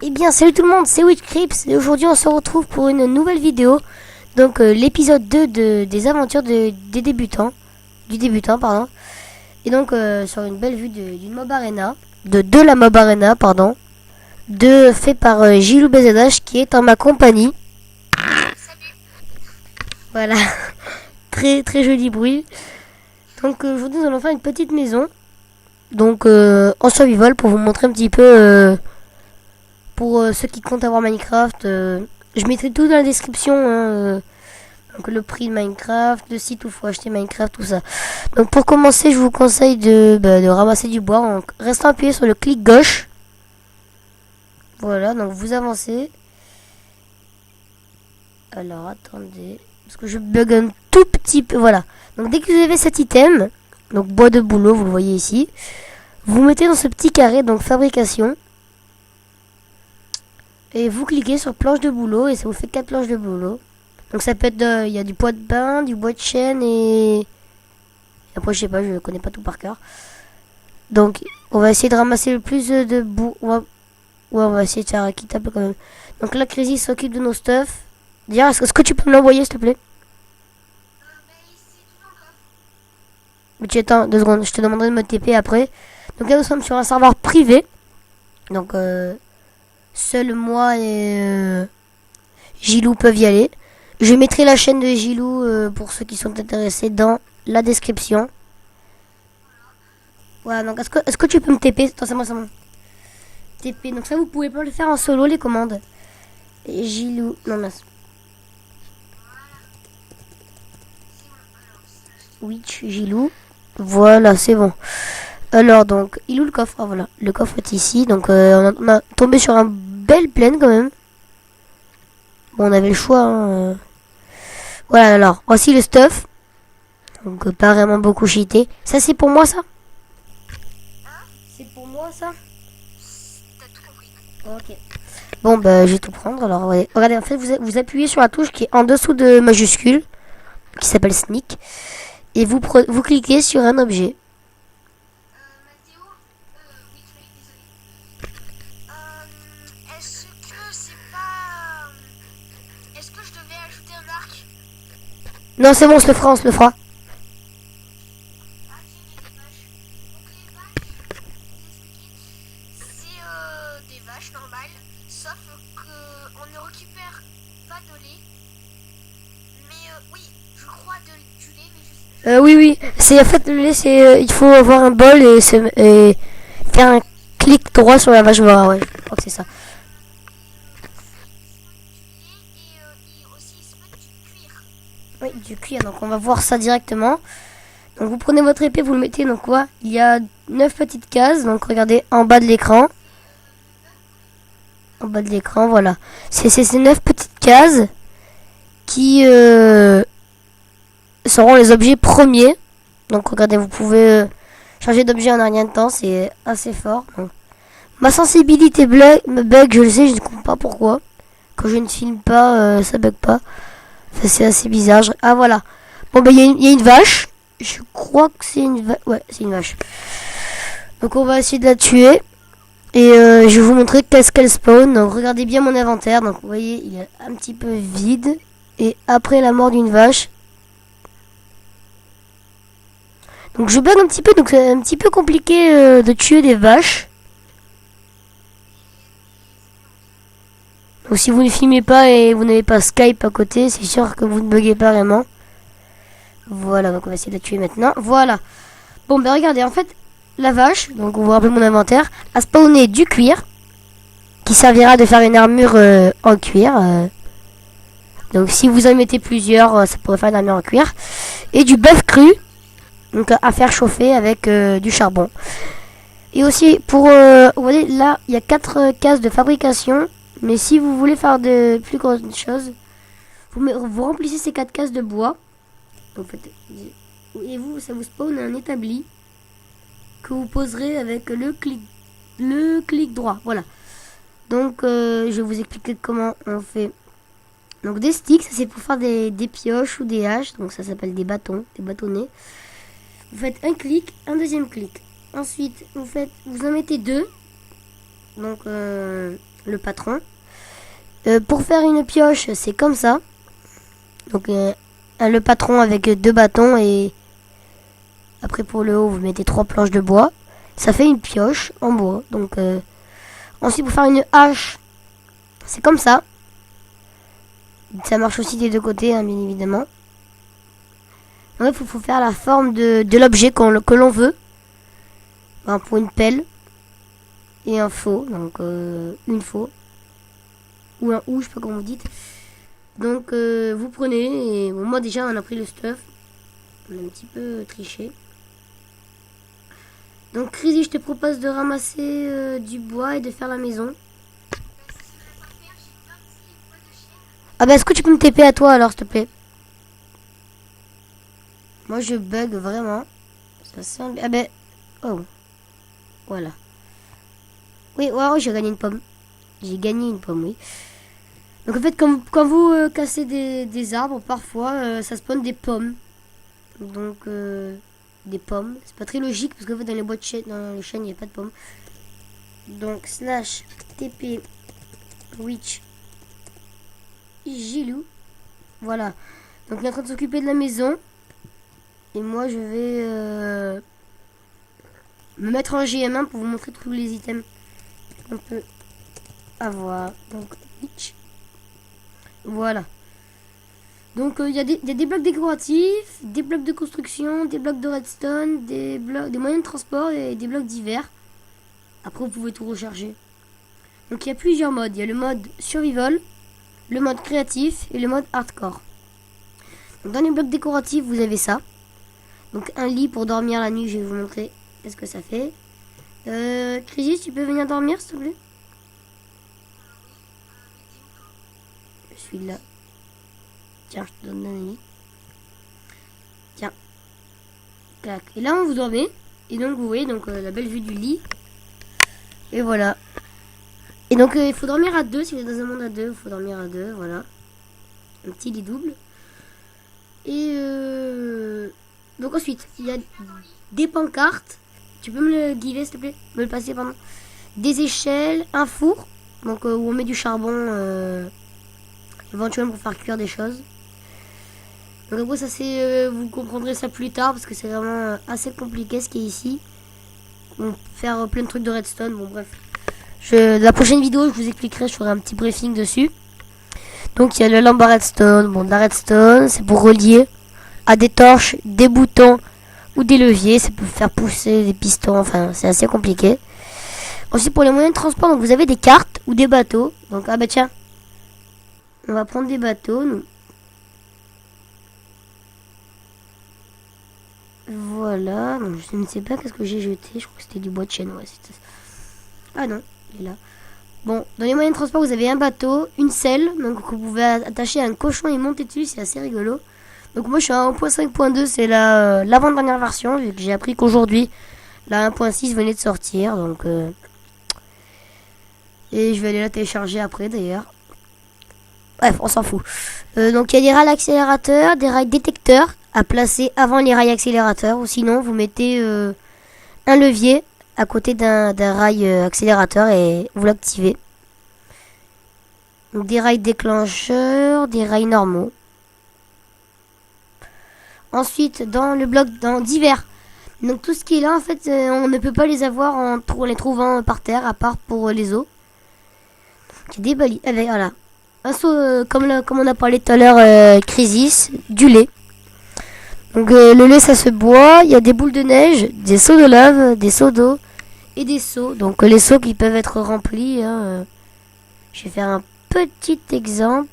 Eh bien, salut tout le monde, c'est Witchcrips et aujourd'hui on se retrouve pour une nouvelle vidéo. Donc l'épisode 2 des aventures des débutants, du débutant pardon. Et donc sur une belle vue d'une mob arena, de la mob arena pardon, fait par Gilou BZH qui est en ma compagnie. Voilà, très joli bruit. Donc aujourd'hui nous allons faire une petite maison. Donc en survival pour vous montrer un petit peu. Pour ceux qui comptent avoir Minecraft, je mettrai tout dans la description. Donc le prix de Minecraft, le site où il faut acheter Minecraft, tout ça. Donc pour commencer, je vous conseille de ramasser du bois en restant appuyé sur le clic gauche. Voilà, donc vous avancez. Alors attendez, parce que je bug un tout petit peu. Voilà. Donc dès que vous avez cet item, donc bois de boulot, vous le voyez ici, vous mettez dans ce petit carré, donc fabrication. Et vous cliquez sur planche de boulot et ça vous fait 4 planches de boulot. Donc ça peut être, il y a du bois de bain, du bois de chêne et après je sais pas, je connais pas tout par cœur. Donc on va essayer de ramasser le plus de boue. Ouais, on va essayer de faire équitable quand même. Donc là Crazy s'occupe de nos stuff. D'ailleurs, est-ce que tu peux me l'envoyer s'il te plaît? Mais tu attends 2 secondes, je te demanderai de me TP après. Donc là nous sommes sur un serveur privé. Donc seul moi et Gilou peuvent y aller. Je mettrai la chaîne de Gilou pour ceux qui sont intéressés dans la description. Voilà, donc est-ce que tu peux me TP? Attends, c'est moi. TP, donc ça vous pouvez pas le faire en solo les commandes. Et Gilou, non mince. Witch, Gilou. Voilà, c'est bon. Alors donc, il est où le coffre? Ah voilà, le coffre est ici. Donc on a tombé sur un belle plaine quand même. Bon, on avait le choix. Hein. Voilà, alors, voici le stuff. Donc, pas vraiment beaucoup cheaté. Ça, c'est pour moi, ça? C'est pour moi, ça? T'as tout compris. Ok. Bon, bah, je vais tout prendre. Alors, ouais. Regardez, en fait, vous appuyez sur la touche qui est en dessous de majuscule, qui s'appelle Sneak. Et vous cliquez sur un objet. Non, c'est bon, on se le fera. C'est des vaches normales, sauf qu'on ne récupère pas de lait. Mais oui, je crois du lait, mais je Oui. C'est, en fait, le lait, c'est, il faut avoir un bol et faire un clic droit sur la vache. Voilà, ouais, je crois que c'est ça. et aussi il se met du cuir. Oui, du cuir, donc on va voir ça directement. Donc vous prenez votre épée, vous le mettez, donc quoi? Il y a 9 petites cases, donc regardez en bas de l'écran. En bas de l'écran, voilà. C'est ces 9 petites cases qui seront les objets premiers. Donc regardez, vous pouvez changer d'objet en un rien de temps, c'est assez fort. Donc, ma sensibilité me bug, je le sais, je ne comprends pas pourquoi. Quand je ne filme pas, ça bug pas. Enfin, c'est assez bizarre. Ah voilà. Bon ben il y a une vache. Je crois que c'est une vache. Ouais, c'est une vache. Donc on va essayer de la tuer. Et je vais vous montrer qu'est-ce qu'elle spawn. Donc regardez bien mon inventaire. Donc vous voyez, il est un petit peu vide. Et après la mort d'une vache. Donc je bug un petit peu. Donc c'est un petit peu compliqué de tuer des vaches. Donc si vous ne filmez pas et vous n'avez pas Skype à côté, c'est sûr que vous ne buguez pas vraiment. Voilà, donc on va essayer de la tuer maintenant. Voilà. Bon, ben regardez, en fait, la vache, donc on va rappeler mon inventaire, a spawné du cuir, qui servira de faire une armure en cuir. Donc si vous en mettez plusieurs, ça pourrait faire une armure en cuir. Et du bœuf cru, donc à faire chauffer avec du charbon. Et aussi, pour, vous voyez, là, il y a 4 cases de fabrication. Mais si vous voulez faire de plus grandes choses, vous remplissez ces 4 cases de bois. En fait, et vous, ça vous spawn un établi que vous poserez avec le clic droit. Voilà. Donc, je vais vous expliquer comment on fait. Donc, des sticks, ça c'est pour faire des pioches ou des haches. Donc, ça s'appelle des bâtons, des bâtonnets. Vous faites un clic, un deuxième clic. Ensuite, vous en mettez 2. donc le patron. Pour faire une pioche, c'est comme ça. Donc le patron avec 2 bâtons et après pour le haut, vous mettez 3 planches de bois. Ça fait une pioche en bois. Donc ensuite pour faire une hache, c'est comme ça. Ça marche aussi des 2 côtés, hein, bien évidemment. En fait, il faut faire la forme de l'objet que l'on veut. Ben, pour une pelle et un faux, donc une faux ou un ou, je sais pas comment vous dites. Donc vous prenez et bon, moi déjà on a pris le stuff, on a un petit peu triché. Donc Crazy, je te propose de ramasser du bois et de faire la maison. Ah bah est-ce que tu peux me TP à toi alors s'il te plaît? Moi je bug vraiment. Ça sent... Ah ben... Oh. Voilà. Oui, ouais, j'ai gagné une pomme. J'ai gagné une pomme, oui. Donc en fait, quand vous cassez des arbres, parfois, ça spawn des pommes. Donc, des pommes. C'est pas très logique, parce qu'en fait, dans les boîtes dans les chaînes, il n'y a pas de pommes. Donc, slash TP Witch Gilou. Voilà. Donc, on est en train de s'occuper de la maison. Et moi, je vais me mettre en GM1 pour vous montrer tous les items qu'on peut avoir. Donc, Witch. Voilà. Donc il y a des blocs décoratifs, des blocs de construction, des blocs de redstone, des moyens de transport et des blocs divers. Après vous pouvez tout recharger. Donc il y a plusieurs modes. Il y a le mode survival, le mode créatif et le mode hardcore. Donc, dans les blocs décoratifs vous avez ça. Donc un lit pour dormir la nuit, je vais vous montrer ce que ça fait. Crisis, tu peux venir dormir s'il te plaît? Je suis là. Tiens, je te donne un lit. Tiens. Clac. Et là, on vous dormez. Et donc, vous voyez donc la belle vue du lit. Et voilà. Et donc, il faut dormir à 2. Si vous êtes dans un monde à 2, il faut dormir à 2. Voilà. Un petit lit double. Et donc, ensuite, il y a des pancartes. Tu peux me le guider, s'il te plaît? Me le passer, pardon. Des échelles. Un four. Donc, où on met du charbon éventuellement pour faire cuire des choses. Donc après ça c'est, vous comprendrez ça plus tard parce que c'est vraiment assez compliqué ce qui est ici. On peut faire plein de trucs de redstone, bon bref. La prochaine vidéo je vous expliquerai, je ferai un petit briefing dessus. Donc il y a le lampe à redstone, bon de la redstone c'est pour relier à des torches, des boutons ou des leviers, ça peut faire pousser des pistons, enfin c'est assez compliqué. Ensuite pour les moyens de transport, donc vous avez des cartes ou des bateaux. Donc ah bah tiens, on va prendre des bateaux nous. Voilà, donc je ne sais pas qu'est-ce que j'ai jeté, je crois que c'était du bois de chêne, ouais, ah non, il est là. Bon, dans les moyens de transport, vous avez un bateau, une selle, donc que vous pouvez attacher à un cochon et monter dessus, c'est assez rigolo. Donc moi je suis à 1.5.2, c'est l'avant-dernière version, vu que j'ai appris qu'aujourd'hui, la 1.6 venait de sortir, donc et je vais aller la télécharger après d'ailleurs. Bref, on s'en fout. Donc il y a des rails accélérateurs, des rails détecteurs à placer avant les rails accélérateurs, ou sinon vous mettez un levier à côté d'un rail accélérateur et vous l'activez. Donc des rails déclencheurs, des rails normaux. Ensuite dans le bloc dans divers. Donc tout ce qui est là en fait on ne peut pas les avoir en les trouvant par terre à part pour les os. Il y a des balises avec voilà. Un seau comme on a parlé tout à l'heure Crisis, du lait. Donc le lait ça se boit, il y a des boules de neige, des seaux de lave, des seaux d'eau et des seaux. Donc les seaux qui peuvent être remplis. Hein, je vais faire un petit exemple.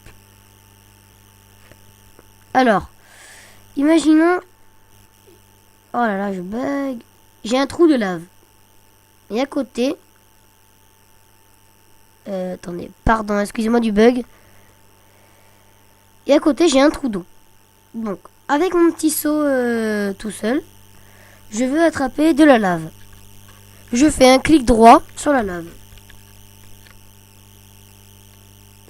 Alors, imaginons... Oh là là, je bug. J'ai un trou de lave. Et à côté... attendez, pardon, excusez-moi du bug. Et à côté, j'ai un trou d'eau. Donc, avec mon petit seau tout seul, je veux attraper de la lave. Je fais un clic droit sur la lave.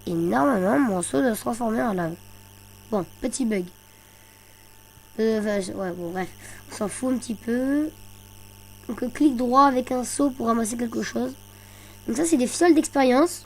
Et normalement, mon seau doit se transformer en lave. Bon, petit bug. Ouais, bon, bref. On s'en fout un petit peu. Donc, clic droit avec un seau pour ramasser quelque chose. Donc ça, c'est des fioles d'expérience.